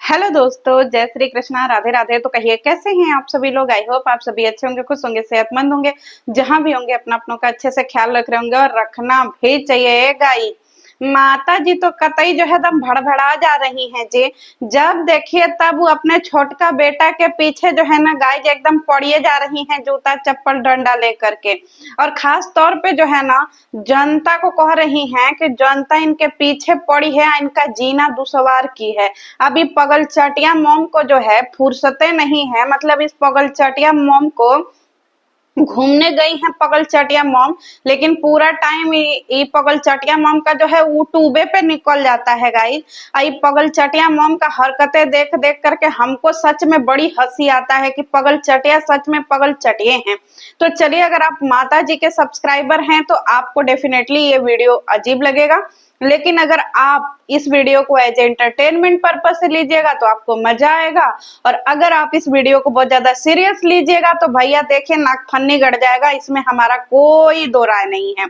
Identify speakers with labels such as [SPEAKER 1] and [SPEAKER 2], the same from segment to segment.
[SPEAKER 1] Hello दोस्तों, जय श्री कृष्णा, राधे राधे। तो कहिए कैसे हैं आप सभी लोग। आई होप आप सभी अच्छे होंगे, खुश होंगे, सेहतमंद होंगे। जहां भी होंगे अपना अपनों का अच्छे से ख्याल रख रहे होंगे और रखना भी चाहिए। गाई माता जी तो कतई जो है एकदम भड़बड़ा जा रही हैं जी। जब देखिए तब वो अपने छोटका बेटा के पीछे जो है ना गाय जी एकदम पड़िए जा रही हैं, जूता चप्पल डंडा लेकर के। और खास तौर पे जो है ना जनता को कह रही हैं कि जनता इनके पीछे पड़ी है, इनका जीना दुश्वार की है। अभी पगल चटिया मोम को जो है फुर्सते नहीं है, मतलब इस पगल चटिया मोम को घूमने गई हैं पगल चटिया मॉम, लेकिन पूरा टाइम ये पगल चटिया मॉम का जो है वो टूबे पे निकल जाता है गाइस। ये पगल चटिया मॉम का हरकतें देख देख करके हमको सच में बड़ी हंसी आता है कि पगल चटिया सच में पगल चटिए हैं। तो चलिए, अगर आप माता जी के सब्सक्राइबर हैं तो आपको डेफिनेटली ये वीडियो अजीब लगेगा, लेकिन अगर आप इस वीडियो को एज एंटरटेनमेंट पर्पज से लीजिएगा तो आपको मजा आएगा। और अगर आप इस वीडियो को बहुत ज्यादा सीरियस लीजिएगा तो भैया देखिए नाक फन्नी गड़ जाएगा, इसमें हमारा कोई दो राय नहीं है।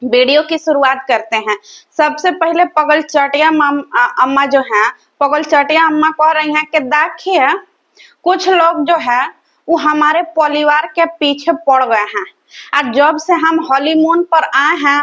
[SPEAKER 1] वीडियो की शुरुआत करते हैं। सबसे पहले पगल चटिया अम्मा जो है, पगल चटिया अम्मा कह रही हैं कि देखिए कुछ लोग जो है वो हमारे परिवार के पीछे पड़ गए हैं। और जब से हम हनीमून पर आए हैं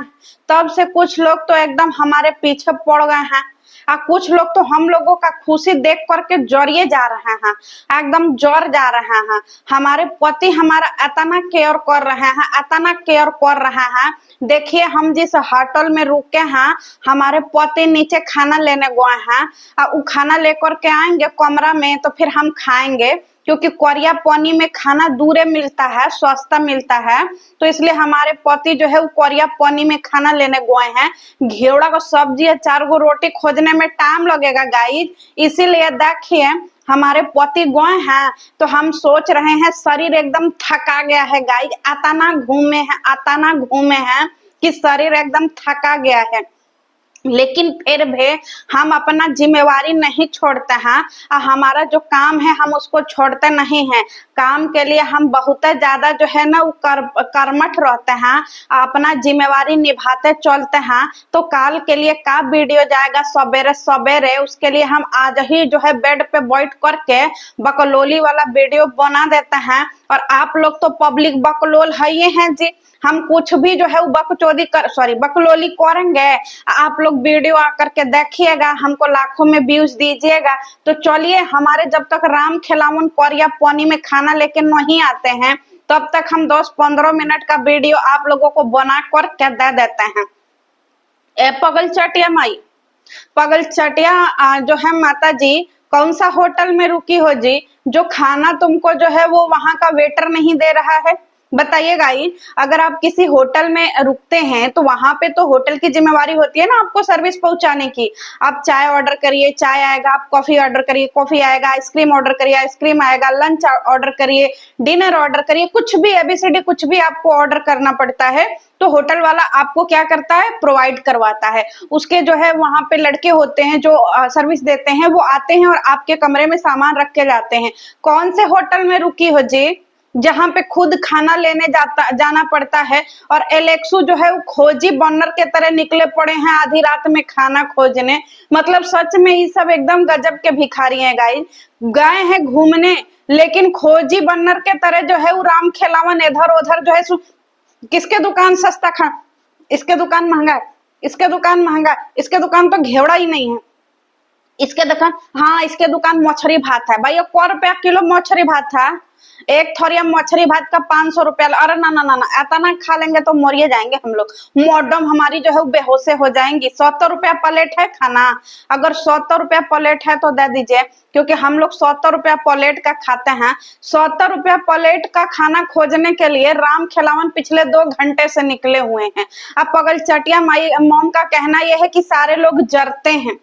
[SPEAKER 1] तब से कुछ लोग तो एकदम हमारे पीछे पड़ गए हैं। और कुछ लोग तो हम लोगों का खुशी देख करके जरिए जा रहे हैं, एकदम जर जा रहे हैं। हमारे पति हमारा इतना केयर कर रहे हैं, इतना केयर कर रहे हैं। देखिए हम जिस होटल में रुके हैं, हमारे पति नीचे खाना लेने गए हैं और वो खाना लेकर के आएंगे कमरा में तो फिर हम खाएंगे, क्योंकि कोरिया पानी में खाना दूरे मिलता है, सस्ता मिलता है। तो इसलिए हमारे पति जो है वो कोरिया पानी में खाना लेने गए हैं। घेवड़ा का सब्जी और 4 गो रोटी खोजने में टाइम लगेगा गाइज, इसीलिए देखिए हमारे पति गए हैं तो हम सोच रहे हैं शरीर एकदम थका गया है गाइज। आताना घूमे हैं कि शरीर एकदम थका गया है, लेकिन फिर भी हम अपना जिम्मेवारी नहीं छोड़ते हैं। और हमारा जो काम है हम उसको छोड़ते नहीं हैं। काम के लिए हम बहुत ज्यादा जो है ना वो कर्मठ रहते हैं, अपना जिम्मेवारी निभाते चलते हैं। तो काल के लिए का वीडियो जाएगा सवेरे सवेरे, उसके लिए हम आज ही जो है बेड पे बैठ करके बकलोली वाला वीडियो बना देते हैं। और आप लोग तो पब्लिक बकलोल है ये हैं जी, हम कुछ भी जो है वो बकलोली करेंगे। आप लोग वीडियो आकर के देखिएगा, हमको लाखों में व्यूज दीजिएगा। तो चलिए, हमारे जब तक राम खिलावन कोरिया पानी में खाना लेके नहीं आते हैं तब तक हम 10-15 मिनट का वीडियो आप लोगों को बना कर के दे देते हैं। ए पगल चटिया माई, पगल चटिया जो है माता जी, कौन सा होटल में रुकी हो जी जो खाना तुमको जो है वो वहां का वेटर नहीं दे रहा है? बताइएगा ही। अगर आप किसी होटल में रुकते हैं तो वहां पे तो होटल की जिम्मेवारी होती है ना आपको सर्विस पहुंचाने की। आप चाय ऑर्डर करिए, चाय आएगा। आप कॉफी ऑर्डर करिए, कॉफी आएगा। आइसक्रीम ऑर्डर करिए, आइसक्रीम आएगा। लंच ऑर्डर करिए, डिनर ऑर्डर करिए, कुछ भी एबीसीडी कुछ भी आपको ऑर्डर करना पड़ता है तो होटल वाला आपको क्या करता है, प्रोवाइड करवाता है। उसके जो है वहां पे लड़के होते हैं जो सर्विस देते हैं, वो आते हैं और आपके कमरे में सामान रख के जाते हैं। कौन से होटल में रुकी हो जी जहां पे खुद खाना लेने जाना पड़ता है? और एलेक्सू जो है वो खोजी बर्नर के तरह निकले पड़े हैं आधी रात में खाना खोजने। मतलब सच में ये सब एकदम गजब के भिखारी हैं गाइस। गए हैं घूमने लेकिन खोजी बर्नर के तरह जो है वो राम खेलावन इधर उधर जो है किसके दुकान सस्ता खा, इसके दुकान महंगा, इसके दुकान महंगा, इसके दुकान तो घेवड़ा ही नहीं है, इसके दुकान, हाँ इसके दुकान मछली भात है। भाई 100 रुपया किलो मछली भात था, एक थोरिया मछली भात का 500 रुपया। अरे ना ना ना ना, इतना खा लेंगे तो मरिए जाएंगे हम लोग, मॉडम हमारी जो है वो बेहोशे हो जाएंगी। 70 रुपया प्लेट है खाना, अगर 70 रुपया प्लेट है तो दे दीजिए, क्योंकि हम लोग 70 रुपया प्लेट का खाते हैं। 70 रुपया प्लेट का खाना खोजने के लिए राम खिलावन पिछले 2 घंटे से निकले हुए हैं। अब पगल चटिया माई मॉम का कहना यह है कि सारे लोग जरते हैं।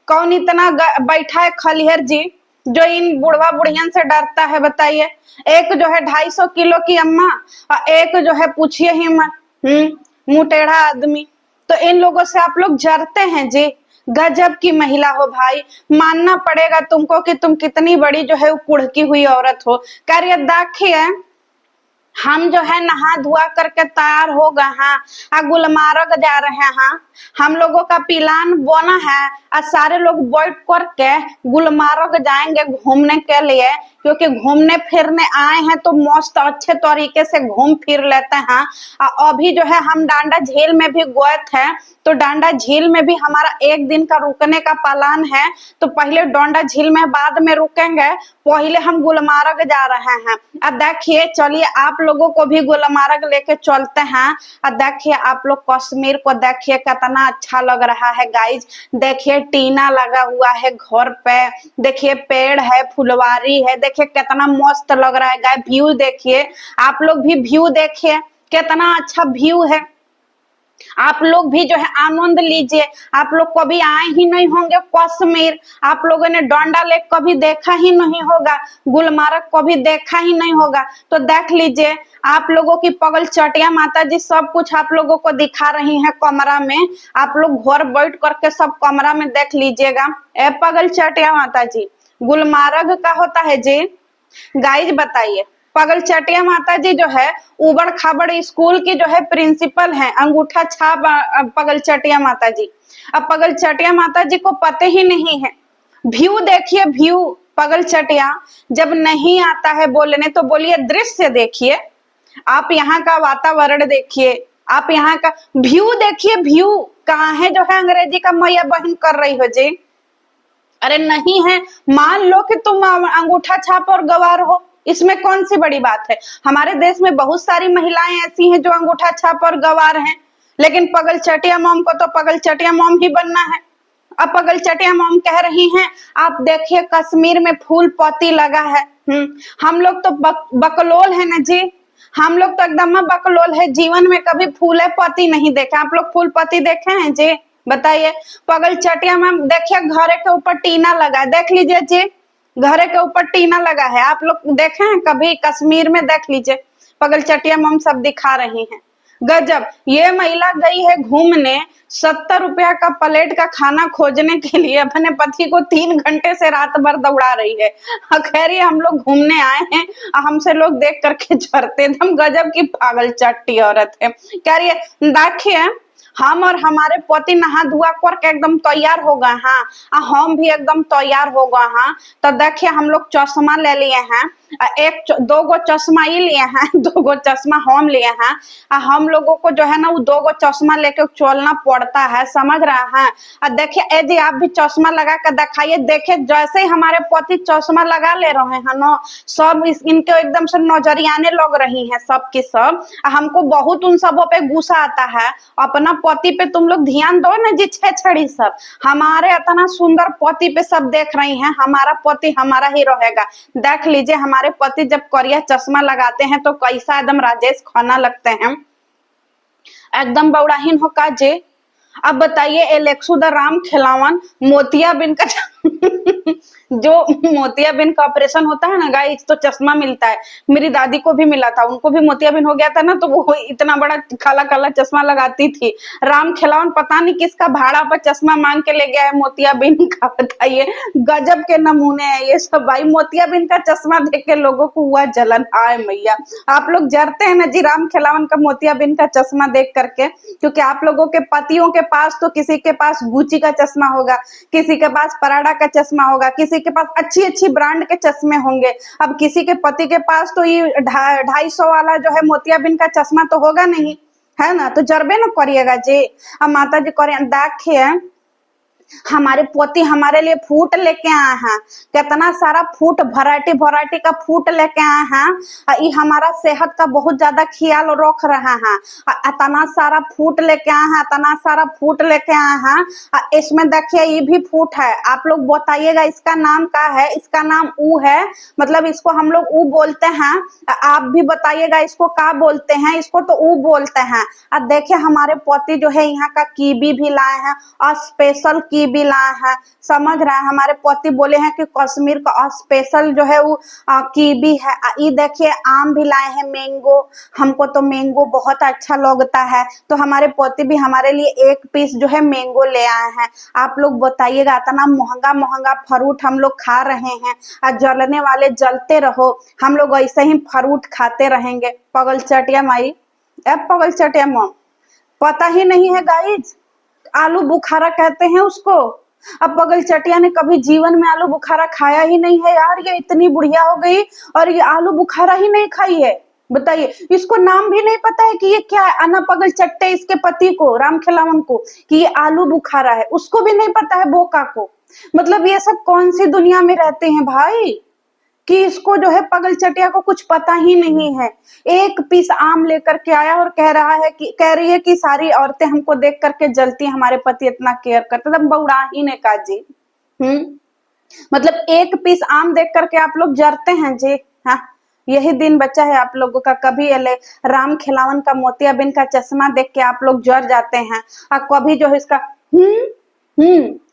[SPEAKER 1] कौन इतना बैठा है खलिहर जी जो इन बुढ़वा बुढ़ियन से डरता है? बताइए। एक जो है 250 किलो की अम्मा और एक जो है पूछिए ही मत, मुंह टेढ़ा आदमी। तो इन लोगों से आप लोग जरते हैं जी। गजब की महिला हो भाई, मानना पड़ेगा तुमको कि तुम कितनी बड़ी जो है वो कुढ़की हुई औरत हो। कार्य दाखिए हम जो है नहा धुआ करके तैयार हो गए हैं, गुलमार्ग जा रहे हैं। हम लोगों का प्लान बना है और सारे लोग बैठ करके गुलमार्ग जाएंगे घूमने के लिए, क्योंकि घूमने फिरने आए हैं तो मस्त अच्छे तरीके से घूम फिर लेते हैं। अभी जो है हम डांडा झील में भी गए थे, तो डांडा झील में भी हमारा एक दिन का रुकने का प्लान है। तो पहले डांडा झील में बाद में रुकेंगे, पहले हम गुलमार्ग जा रहे हैं। अब देखिए, चलिए आप लोगों को भी गुलमार्ग लेके चलते हैं। और देखिए आप लोग कश्मीर को देखिए कितना अच्छा लग रहा है गाइज। देखिए टीना लगा हुआ है घर पे, देखिए पेड़ है, फुलवारी है, देखिए कितना मस्त लग रहा है गाइस। व्यू देखिए, आप लोग भी व्यू देखिए कितना अच्छा व्यू है। आप लोग भी जो है आनंद लीजिए। आप लोग कभी आए ही नहीं होंगे कश्मीर, आप लोगों ने डोंडा लेक कभी देखा ही नहीं होगा, गुलमार्ग कभी देखा ही नहीं होगा, तो देख लीजिए। आप लोगों की पगल चटिया माता जी सब कुछ आप लोगों को दिखा रही हैं कमरा में। आप लोग घर बैठ करके सब कमरा में देख लीजिएगा। ए पगल चटिया माता जी, गुलमार्ग का होता है जी गाइज बताइए। पगल चटिया माता जी जो है उबड़ खाबड़ स्कूल की जो है प्रिंसिपल है, अंगूठा छाप पगल चटिया माता जी। अब पगल चटिया माता जी को पते ही नहीं है। व्यू देखिए व्यू, पगल चटिया जब नहीं आता है बोलने तो बोलिए दृश्य देखिए। आप यहाँ का वातावरण देखिए, आप यहाँ का व्यू देखिए। व्यू कहाँ है जो है अंग्रेजी का मैया बहन कर रही हो जी? अरे नहीं है, मान लो कि तुम अंगूठा छाप और गवार हो, इसमें कौन सी बड़ी बात है। हमारे देश में बहुत सारी महिलाएं ऐसी हैं जो अंगूठा छाप और गवार हैं, लेकिन पगल चटिया मॉम को तो पगल चटिया मॉम ही बनना है। अब पगल चटिया मॉम कह रही हैं, आप देखिए कश्मीर में फूल पत्ती लगा है। हम लोग तो बकलोल है ना जी, हम लोग तो एकदम बकलोल है, जीवन में कभी फूले पत्ती नहीं देखे। आप लोग फूल पत्ती देखे हैं जी? बताइए। पगल चटिया मैम देखिए घरे के ऊपर टीना लगा है, देख लीजिए जी, घरे के ऊपर टीना लगा है। आप लोग देखे हैं कभी कश्मीर में? देख लीजिए, पगल चटिया मैम सब दिखा रही हैं। गजब, ये महिला गई है घूमने 70 रुपया का प्लेट का खाना खोजने के लिए, अपने पति को 3 घंटे से रात भर दौड़ा रही है। खैर ये हम लोग घूमने आए हैं, हमसे लोग देख करके झरते, एकदम गजब की पागल चट्टी औरत है। कह रही है देखिए हम और हमारे पति नहा धुआ करके एकदम तैयार हो गए हैं, हम भी एकदम तैयार हो गए हैं। तो देखिए हम लोग चश्मा ले लिए हैं, दो गो चश्मा ही लिए हैं, 2 गो चश्मा हम लिए हैं। हम लोगों को जो है ना वो 2 गो चश्मा लेके चलना पड़ता है, समझ रहे हैं। देखिए ए जी आप भी चश्मा लगा कर दिखाइए। देखिए जैसे ही हमारे पति चश्मा लगा ले रहे हैं ना, सब इनके एकदम से नजरियाने लग रही हैं सबकी सब। हमको बहुत उन सबों पे गुस्सा आता है। अपना पति पे तुम लोग ध्यान दो ना जी, छेछड़ी सब हमारे इतना सुंदर पति पे सब देख रही हैं। हमारा पति हमारा ही रहेगा। देख लीजिए हमारे पति जब करिया चश्मा लगाते हैं तो कैसा एकदम राजेश खन्ना लगते हैं, एकदम बौड़ाहीन हो का जे। अब बताइए एलेक्सू द राम खिलावन मोतियाबिंद का जो मोतियाबिंद का ऑपरेशन होता है ना गाइस, तो चश्मा मिलता है। मेरी दादी को भी मिला था, उनको भी मोतियाबिंद हो गया था ना, तो वो इतना बड़ा काला काला चश्मा लगाती थी। राम खिलावन पता नहीं किसका भाड़ा पर चश्मा मांग के ले गया है मोतियाबिंद का। बताइए गजब के नमूने हैं ये सब भाई। मोतियाबिंद का चश्मा देख के लोगों को हुआ जलन, आए मैया। आप लोग जरते हैं ना जी राम खिलावन का मोतियाबिंद का चश्मा देख करके, क्योंकि आप लोगों के पतियों के पास तो किसी के पास गुची का चश्मा होगा, किसी के पास पराडा का चश्मा होगा, किसी के पास अच्छी अच्छी ब्रांड के चश्मे होंगे। अब किसी के पति के पास तो ये 250 वाला जो है मोतियाबिंद का चश्मा तो होगा नहीं, है ना, तो जरबे न करिएगा जी। अब माता जी करे देखिए हमारे पोती हमारे लिए फ्रूट लेके आए हैं, कितना सारा फ्रूट वैरायटी वैरायटी का फ्रूट लेके आए हैं। ये हमारा सेहत का बहुत ज्यादा ख्याल रख रहा है। इतना सारा फ्रूट लेके आए हैं, इतना सारा फ्रूट लेके आए हैं। इसमें देखिए ये भी फ्रूट है, आप लोग बताइएगा इसका नाम क्या है। इसका नाम ऊ है, मतलब इसको हम लोग ऊ बोलते हैं। आप भी बताइएगा इसको क्या बोलते हैं। इसको तो ऊ बोलते हैं। अब देखिए हमारे पोती जो है यहाँ का कीवी भी लाए हैं, और स्पेशल की भी लाए हैं, समझ रहे हैं। हमारे पति बोले हैं कि कश्मीर का स्पेशल जो है वो कीवी है। ये देखिए आम भी लाए हैं, मैंगो, हमको तो मैंगो बहुत अच्छा लगता है, तो हमारे पति भी हमारे लिए 1 पीस जो है मैंगो ले आए हैं। आप लोग बताइएगा, इतना महंगा महंगा फ्रूट हम लोग खा रहे हैं, और जलने वाले जलते रहो, हम लोग ऐसे ही फ्रूट खाते रहेंगे। पगल चटिया माई, अब पगल चटिया मम, पता ही नहीं है गाइज, आलू बुखारा कहते हैं उसको। अब पगल चटिया ने कभी जीवन में आलू बुखारा खाया ही नहीं है यार, ये इतनी बुढ़िया हो गई और ये आलू बुखारा ही नहीं खाई है। बताइए, इसको नाम भी नहीं पता है कि ये क्या है। अना पगल चट्टे इसके पति को, राम खिलावन को, कि ये आलू बुखारा है, उसको भी नहीं पता है, बोका को। मतलब ये सब कौन सी दुनिया में रहते हैं भाई, कि इसको जो है पगल चटिया को कुछ पता ही नहीं है। 1 पीस आम लेकर के आया और कह रही है कि सारी औरतें हमको देख करके जलती हैं, हमारे पति इतना केयर करते, तब बौड़ा ही ने कहा जी। मतलब 1 पीस आम देख करके आप लोग जरते हैं जी। हाँ, यही दिन बच्चा है आप लोगों का। कभी राम खिलावन का मोतियाबिंद का चश्मा देख के आप लोग जर जाते हैं, और कभी जो है इसका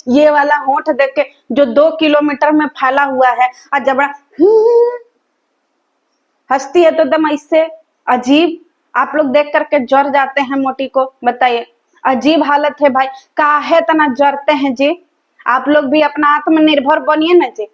[SPEAKER 1] ये वाला होंठ देख के जो 2 किलोमीटर में फैला हुआ है, और जबड़ा हंसती है तो एकदम इससे अजीब, आप लोग देख करके जर जाते हैं मोटी को। बताइए, अजीब हालत है भाई, काहे तना जरते हैं जी। आप लोग भी अपना आत्मनिर्भर बनिए ना जी।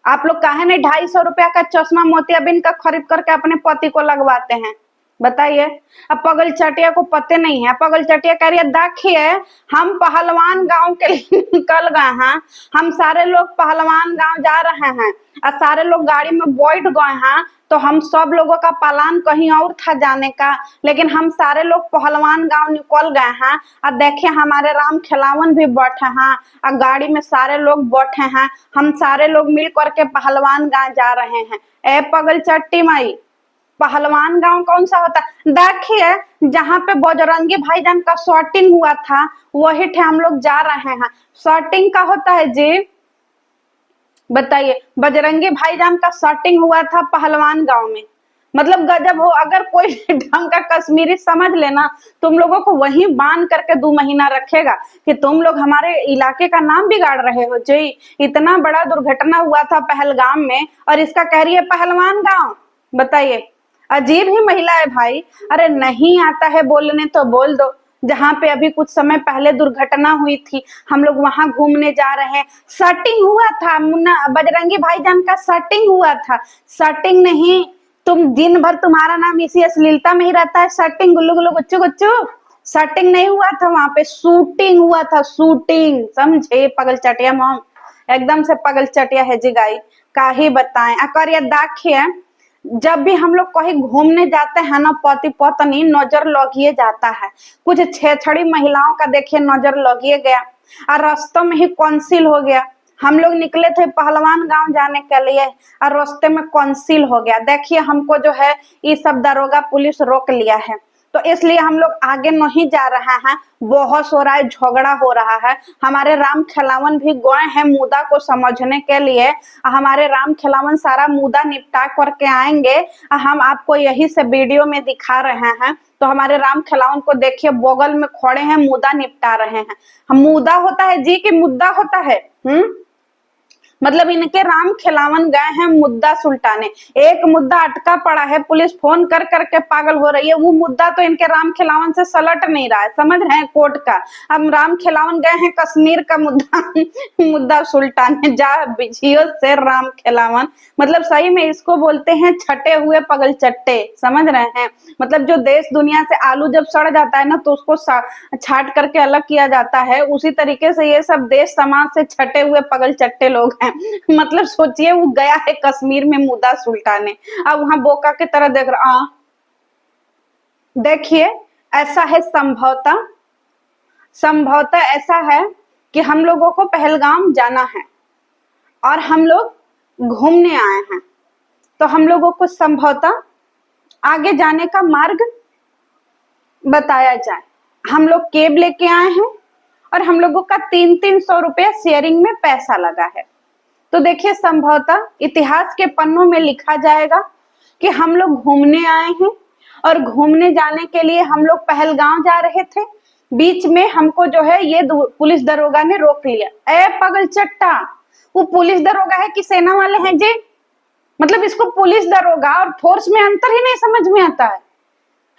[SPEAKER 1] आप लोग काहे नहीं 250 रुपया का चश्मा मोतियाबिंद का खरीद करके अपने पति को लगवाते हैं। बताइए, अब पगल चटिया को पते नहीं है। पगल चटिया कह रही है देखिए हम पहलवान गांव के लिए निकल गए हैं, हम सारे लोग पहलवान गांव जा रहे हैं, और सारे लोग गाड़ी में बैठ गए हैं, तो हम सब लोगों का प्लान कहीं और था जाने का, लेकिन हम सारे लोग पहलवान गांव निकल गए हैं, और देखिए हमारे राम खिलावन भी बैठे हैं, और गाड़ी में सारे लोग बैठे हैं, हम सारे लोग मिल करके पहलवान गांव जा रहे हैं। ए पगल चट्टी माई, पहलवान गांव कौन सा होता है? देखिए जहां पे बजरंगी भाईजान का शूटिंग हुआ था वही थे हम लोग जा रहे हैं। शूटिंग का होता है जी? बताइए, बजरंगी भाईजान का शूटिंग हुआ था पहलवान गांव में। मतलब गजब हो, अगर कोई ढंग का कश्मीरी समझ लेना, तुम लोगों को वहीं बांध करके 2 महीना रखेगा कि तुम लोग हमारे इलाके का नाम बिगाड़ रहे हो जी। इतना बड़ा दुर्घटना हुआ था पहलगाम में, और इसका कह रही है पहलवान गांव। बताइए, अजीब ही महिला है भाई। अरे नहीं आता है बोलने तो बोल दो। जहां पे अभी कुछ समय पहले दुर्घटना हुई थी, हम लोग वहां घूमने जा रहे हैं, शूटिंग हुआ था, मुन्ना बजरंगी भाईजान का शूटिंग हुआ था। शूटिंग नहीं, तुम दिन भर तुम्हारा नाम इसी अश्लीलता में ही रहता है, शूटिंग, गुल्लू गुल्लू गुच्चू गुच्चू। शूटिंग नहीं हुआ था वहां पे, शूटिंग हुआ था, शूटिंग, समझे पगल चटिया मॉम, एकदम से पगल चटिया है जी गाई, का ही बताएं। अकर ये दाखिए, जब भी हम लोग कहीं घूमने जाते हैं ना, पति पत्नी नजर लगिए जाता है। कुछ छेछड़ी महिलाओं का देखिए नजर लगिए गया, और रास्तों में ही कौंसिल हो गया। हम लोग निकले थे पहलवान गांव जाने के लिए, और रास्ते में कौंसिल हो गया। देखिए हमको जो है ये सब दरोगा पुलिस रोक लिया है, तो इसलिए हम लोग आगे नहीं जा रहे हैं। बहुत हो रहा है, झगड़ा हो रहा है। हमारे राम खिलावन भी गए हैं मुद्दा को समझने के लिए, हमारे राम खिलावन सारा मुद्दा निपटा करके आएंगे। हम आपको यही से वीडियो में दिखा रहे हैं, तो हमारे राम खिलावन को देखिए बगल में खड़े हैं, मुद्दा निपटा रहे हैं। हम मुद्दा होता है जी कि मुद्दा होता है? मतलब इनके राम खिलावन गए हैं मुद्दा सुलटाने। एक मुद्दा अटका पड़ा है, पुलिस फोन कर करके पागल हो रही है, वो मुद्दा तो इनके राम खिलावन से सलट नहीं रहा है, समझ रहे हैं, कोर्ट का। अब राम खिलावन गए हैं कश्मीर का मुद्दा मुद्दा सुलटाने, जा बिझियो से राम खिलावन। मतलब सही में इसको बोलते हैं छटे हुए पगल चट्टे, समझ रहे हैं। मतलब जो देश दुनिया से आलू जब सड़ जाता है ना, तो उसको छाट करके अलग किया जाता है, उसी तरीके से ये सब देश समाज से छटे हुए पगल चट्टे लोग हैं। मतलब सोचिए, वो गया है कश्मीर में मुद्दा सुलटाने, अब वहां बोका की तरह देख रहा। देखिए ऐसा है, संभवतः ऐसा है कि हम लोगों को पहलगाम जाना है और हम लोग घूमने आए हैं, तो हम लोगों को संभवतः आगे जाने का मार्ग बताया जाए। हम लोग कैब लेके आए हैं और हम लोगों का 300 रुपया शेयरिंग में पैसा लगा है। तो देखिए संभवतः इतिहास के पन्नों में लिखा जाएगा कि हम लोग घूमने आए हैं, और घूमने जाने के लिए हम लोग पहलगाम जा रहे थे, बीच में हमको जो है ये पुलिस दरोगा ने रोक लिया। ए पगल चट्टा, वो पुलिस दरोगा है कि सेना वाले हैं जी? मतलब इसको पुलिस दरोगा और फोर्स में अंतर ही नहीं समझ में आता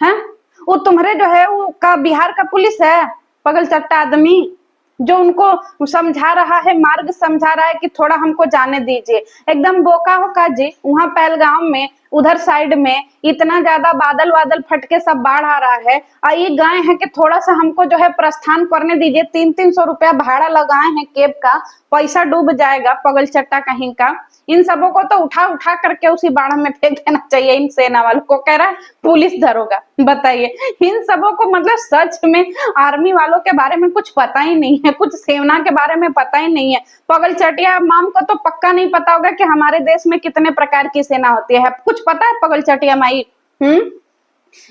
[SPEAKER 1] है? वो तुम्हारे जो है वो का बिहार का पुलिस है पगल चट्टा आदमी, जो उनको समझा रहा है, मार्ग समझा रहा है कि थोड़ा हमको जाने दीजिए। एकदम बोका हो का जी। वहां पहलगाम में उधर साइड में इतना ज्यादा बादल वादल फटके सब बाढ़ आ रहा है, और ये गाय है कि थोड़ा सा हमको जो है प्रस्थान करने दीजिए। 300-300 रुपया भाड़ा लगाए हैं कैब का, पैसा डूब जाएगा पगल चट्टा कहीं का। इन सबों को तो उठा उठा करके उसी बाढ़ में फेंक देना चाहिए। इन सेना वालों को कह रहा है पुलिस दरोगा, बताइए इन सबों को मतलब सच में आर्मी वालों के बारे में कुछ पता ही नहीं है, कुछ सेना के बारे में पता ही नहीं है। पगल चटिया माम को तो पक्का नहीं पता होगा कि हमारे देश में कितने प्रकार की सेना होती है। कुछ पता है पगल चटिया माई?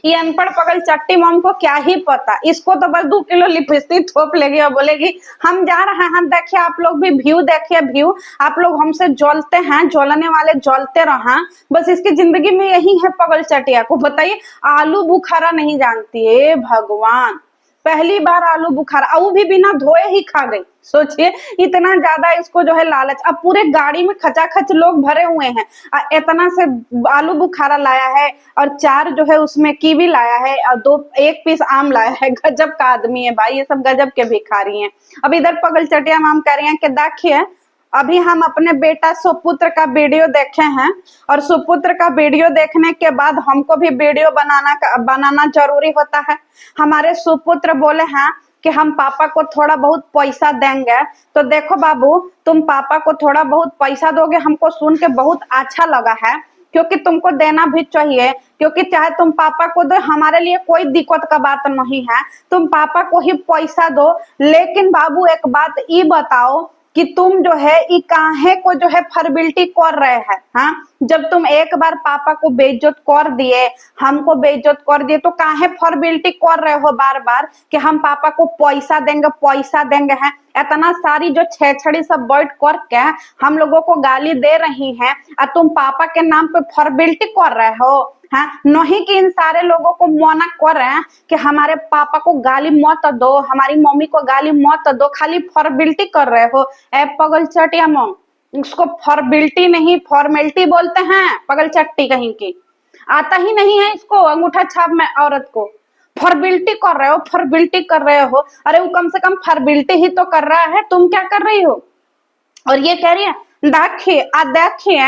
[SPEAKER 1] ये अनपढ़ पगल चट्टी मॉम को क्या ही पता। इसको तो बस 2 किलो लिपस्टिक थोप लेगी और बोलेगी हम जा रहे हैं। देखिए आप लोग भी व्यू देखिए, व्यू आप लोग हमसे जलते हैं, जलने वाले जलते रहा। बस इसकी जिंदगी में यही है पगल चटिया को। बताइए आलू बुखारा नहीं जानती है, भगवान पहली बार आलू बुखारा, वो भी बिना धोए ही खा गई। सोचिए इतना ज्यादा इसको जो है लालच। अब पूरे गाड़ी में खचाखच लोग भरे हुए हैं, इतना से आलू बुखारा लाया है और 4 जो है उसमें कीवी लाया है और 1 पीस आम लाया है। गजब का आदमी है भाई, ये सब गजब के भिखारी हैं। अब इधर पगल चटिया माम कह रही हैं कि देखिए अभी हम अपने बेटा सुपुत्र का वीडियो देखे हैं, और सुपुत्र का वीडियो देखने के बाद हमको भी वीडियो बनाना जरूरी होता है। हमारे सुपुत्र बोले हैं कि हम पापा को थोड़ा बहुत पैसा देंगे। तो देखो बाबू, तुम पापा को थोड़ा बहुत पैसा दोगे, हमको सुन के बहुत अच्छा लगा है, क्योंकि तुमको देना भी चाहिए। क्योंकि चाहे तुम पापा को दो, हमारे लिए कोई दिक्कत का बात नहीं है, तुम पापा को ही पैसा दो। लेकिन बाबू एक बात ये बताओ कि तुम जो है ये काहे को जो है फॉर्मेलिटी कर रहे हैं? हाँ, जब तुम एक बार पापा को बेइज्जत कर दिए, हमको बेइज्जत कर दिए, तो काहे फॉर्मेलिटी कर रहे हो बार बार कि हम पापा को पैसा देंगे हैं? इतना सारी जो छेछड़ी सब बैठ करके हम लोगों को गाली दे रही हैं, और तुम पापा के नाम पे फॉर्मेलिटी कर रहे हो। हाँ, नहीं कि इन सारे लोगों को मना कर रहे हैं कि हमारे पापा को गाली मत दो, हमारी मम्मी को गाली मत दो, खाली फॉर्मेलिटी कर रहे हो। ए पगल चटिया मम, इसको फॉर्मेलिटी नहीं फॉर्मेलिटी बोलते हैं। पगल चट्टी कहीं की, आता ही नहीं है इसको अंगूठा छाप में औरत को। फॉर्मेलिटी कर रहे हो, फॉर्मेलिटी कर रहे हो। अरे वो कम से कम फॉर्मेलिटी ही तो कर रहा है, तुम क्या कर रही हो? और ये कह रही है देखिए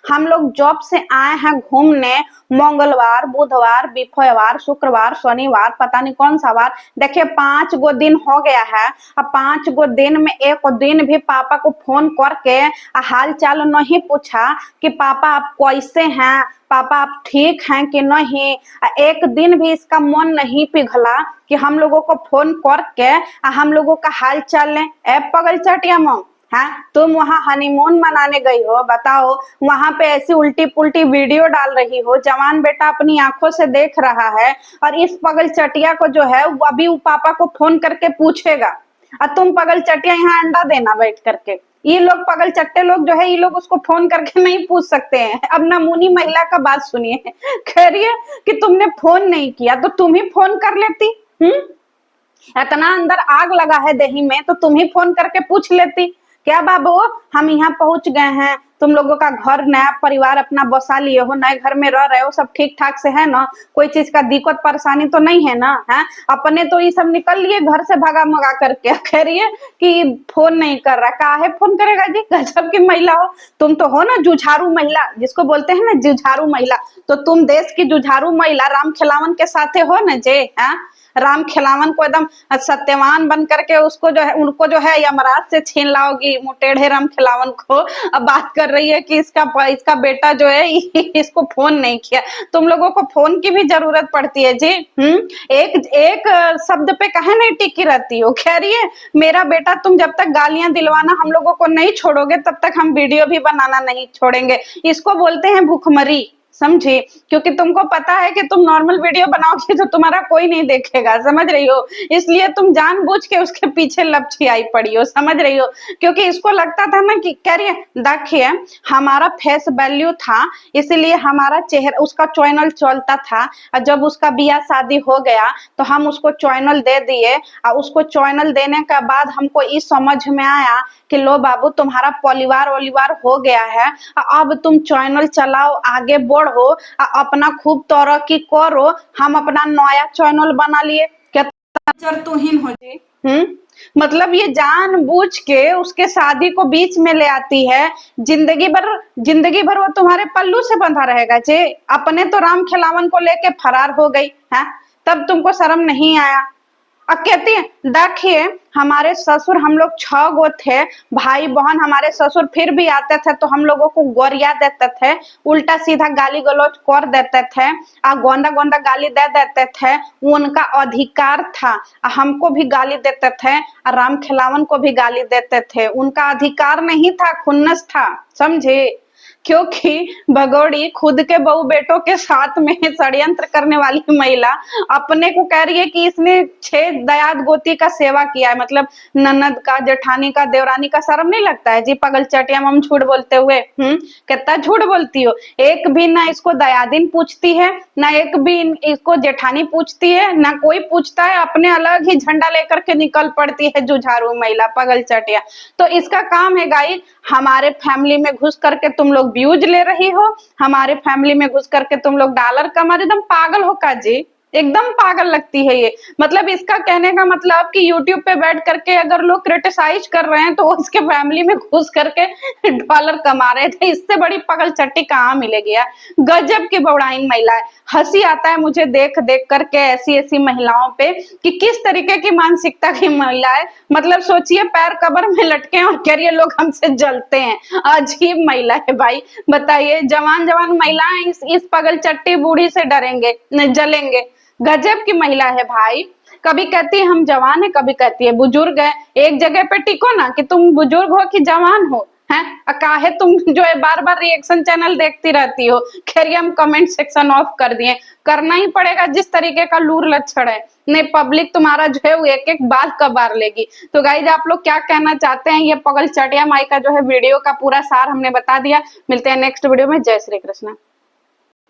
[SPEAKER 1] हम लोग जॉब से आए हैं घूमने, मंगलवार, बुधवार, बिफवार, शुक्रवार, शनिवार, पता नहीं कौन सा वार। देखिए 5 गो दिन हो गया है, अब 5 गो दिन में एक दिन भी पापा को फोन करके हाल चाल नहीं पूछा कि पापा आप कैसे हैं, पापा आप ठीक हैं कि नहीं। एक दिन भी इसका मन नहीं पिघला कि हम लोगों को फोन करके हम लोगों का हाल चाल लें। ए पगल चटिया मम, हाँ तुम वहां हनीमून मनाने गई हो, बताओ वहां पे ऐसी उल्टी पुल्टी वीडियो डाल रही हो, जवान बेटा अपनी आंखों से देख रहा है, और इस पगल चटिया को जो है अभी वो पापा को फोन करके पूछेगा, और तुम पगल चटिया यहाँ अंडा देना बैठ करके। ये लोग पगल चट्टे लोग जो है ये लोग उसको फोन करके नहीं पूछ सकते हैं। अब नमूनी महिला का बात सुनिए, कह रही है कि तुमने फोन नहीं किया तो तुम ही फोन कर लेती। इतना अंदर आग लगा है दही में तो तुम ही फोन करके पूछ लेती क्या बाबू हम यहाँ पहुंच गए हैं, तुम लोगों का घर नया परिवार अपना बसा लिए हो, नए घर में रह रहे हो, सब ठीक ठाक से है ना, कोई चीज का दिक्कत परेशानी तो नहीं है ना? है अपने तो ये सब निकल लिए घर से भागा मगा करके। कह रही है कि फोन नहीं कर रहा, काहे फोन करेगा जी, गजब की महिला हो तुम तो, हो ना जुझारू महिला जिसको बोलते हैं ना, जुझारू महिला। तो तुम देश की जुझारू महिला राम खिलावन के साथे हो ना जे। है राम खिलावन को एकदम सत्यवान बन करके उसको जो है उनको जो है यमराज से छीन लाओगी, मुटेढ़े राम खिलावन को। अब बात कर रही है कि इसका बेटा जो है इसको फोन नहीं किया। तुम लोगों को फोन की भी जरूरत पड़ती है जी। एक शब्द पे कहे नहीं टिकी रहती हो। कह रही है मेरा बेटा तुम जब तक गालियां दिलवाना हम लोगों को नहीं छोड़ोगे तब तक हम वीडियो भी बनाना नहीं छोड़ेंगे। इसको बोलते हैं भूखमरी। समझी, क्योंकि तुमको पता है कि तुम नॉर्मल वीडियो बनाओगे तो तुम्हारा कोई नहीं देखेगा, समझ रही हो, इसलिए तुम जानबूझ के उसके पीछे लपची आई पड़ी हो, समझ रही हो, क्योंकि इसको लगता था ना कि कह रही है देखिए हमारा फेस वैल्यू था, इसीलिए हमारा चेहरा उसका चैनल चलता था, और जब उसका बियाह शादी हो गया तो हम उसको चैनल दे दिए, और उसको चैनल देने के बाद हमको इस समझ में आया कि लो बाबू तुम्हारा परिवार वलिवार हो गया है, अब तुम चैनल चलाओ, आगे बढ़ो, अपना खूब तरक्की करो, हम अपना नया चैनल बना लिए, क्या तुहिन हो जी। मतलब ये जानबूझ के उसके शादी को बीच में ले आती है, जिंदगी भर वो तुम्हारे पल्लू से बंधा रहेगा जी। अपने तो राम खिलावन को लेके फरार हो गई है, तब तुमको शर्म नहीं आया। अब कहती है देखिए हमारे ससुर, हम लोग 6 गो थे भाई बहन, हमारे ससुर फिर भी आते थे तो हम लोगों को गोरिया देते थे, उल्टा सीधा गाली गलौज कर देते थे, गोंदा गोंदा गाली दे देते थे, उनका अधिकार था, हमको भी गाली देते थे, राम खिलावन को भी गाली देते थे, उनका अधिकार नहीं था, खुन्नस था, समझे, क्योंकि भगोड़ी खुद के बहू बेटों के साथ में षड्यंत्र करने वाली महिला अपने को कह रही है कि इसने 6 दयाद गोती का सेवा किया है, मतलब ननद का, जेठानी का, देवरानी का, शर्म नहीं लगता है जी पगल चटिया हम झूठ बोलते हुए। कितना झूठ बोलती हो, एक भी ना इसको दयादिन पूछती है, ना एक भी इसको जेठानी पूछती है, ना कोई पूछता है, अपने अलग ही झंडा लेकर के निकल पड़ती है जुझारू महिला पगल चटिया। तो इसका काम है गाइस, हमारे फैमिली में घुस करके तुम लोग व्यूज ले रही हो, हमारे फैमिली में घुस करके तुम लोग डॉलर कमा, एकदम पागल हो का जी, एकदम पागल लगती है ये। मतलब इसका कहने का मतलब कि यूट्यूब पे बैठ करके अगर लोग क्रिटिसाइज कर रहे हैं तो उसके फैमिली में घुस करके डॉलर कमा रहे थे, इससे बड़ी पगल चट्टी कहाँ मिलेगी यार। गजब की बौड़ाइन महिला है, हंसी आता है मुझे देख देख करके ऐसी ऐसी महिलाओं पे कि किस तरीके की मानसिकता की महिला है। मतलब सोचिए पैर कब्र में लटके और कह रही है लोग हमसे जलते हैं, अजीब महिला है भाई। बताइए जवान जवान महिलाएं इस पगल चट्टी बूढ़ी से डरेंगे न जलेंगे। गजब की महिला है भाई, कभी कहती है हम जवान है, कभी कहती है बुजुर्ग है। एक जगह पे टिको ना कि तुम बुजुर्ग हो कि जवान हो, हैं काहे तुम जो है बार बार रिएक्शन चैनल देखती रहती हो। खैर हम कमेंट सेक्शन ऑफ कर दिए, करना ही पड़ेगा जिस तरीके का लूर लक्षण है, नहीं पब्लिक तुम्हारा जो है वो एक एक बाल कबार लेगी। तो गाइज आप लोग क्या कहना चाहते हैं, ये पगल चटिया माई का जो है वीडियो का पूरा सार हमने बता दिया। मिलते हैं नेक्स्ट वीडियो में, जय श्री कृष्ण।